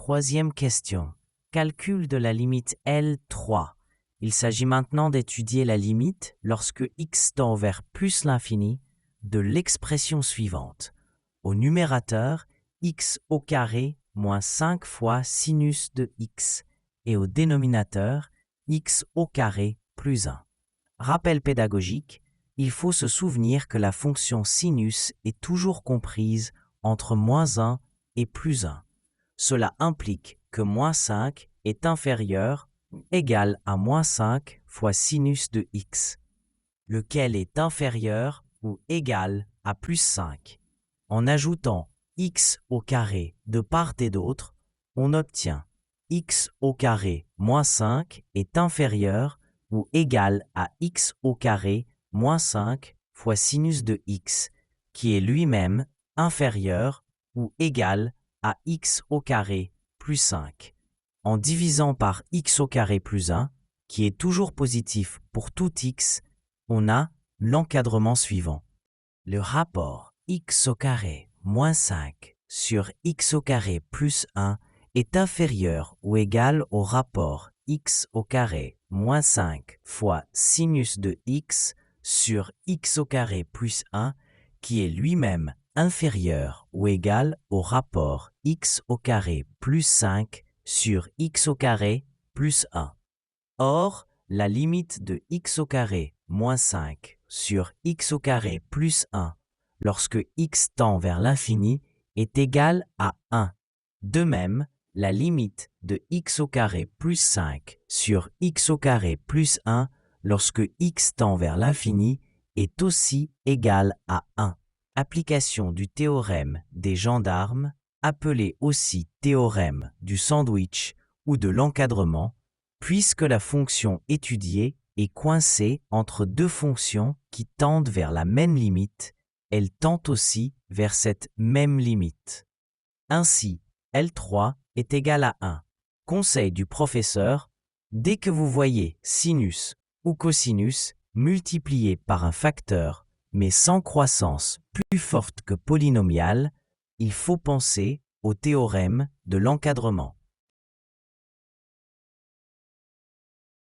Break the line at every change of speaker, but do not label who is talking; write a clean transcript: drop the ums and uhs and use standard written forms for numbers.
Troisième question. Calcul de la limite L3. Il s'agit maintenant d'étudier la limite lorsque x tend vers plus l'infini de l'expression suivante. Au numérateur, x au carré moins 5 fois sinus de x et au dénominateur, x au carré plus 1. Rappel pédagogique, il faut se souvenir que la fonction sinus est toujours comprise entre moins 1 et plus 1. Cela implique que moins 5 est inférieur ou égal à moins 5 fois sinus de x, lequel est inférieur ou égal à plus 5. En ajoutant x au carré de part et d'autre, on obtient x au carré moins 5 est inférieur ou égal à x au carré moins 5 fois sinus de x, qui est lui-même inférieur ou égal à x au carré plus 5. En divisant par x au carré plus 1, qui est toujours positif pour tout x, on a l'encadrement suivant. Le rapport x au carré moins 5 sur x au carré plus 1 est inférieur ou égal au rapport x au carré moins 5 fois sinus de x sur x au carré plus 1, qui est lui-même inférieur ou égal au rapport x au carré plus 5 sur x au carré plus 1. Or, la limite de x au carré moins 5 sur x au carré plus 1, lorsque x tend vers l'infini, est égale à 1. De même, la limite de x au carré plus 5 sur x au carré plus 1, lorsque x tend vers l'infini, est aussi égale à 1. Application du théorème des gendarmes, appelé aussi théorème du sandwich ou de l'encadrement, puisque la fonction étudiée est coincée entre deux fonctions qui tendent vers la même limite, elle tend aussi vers cette même limite. Ainsi, L3 est égal à 1. Conseil du professeur, dès que vous voyez sinus ou cosinus multipliés par un facteur, mais sans croissance plus forte que polynomiale, il faut penser au théorème de l'encadrement.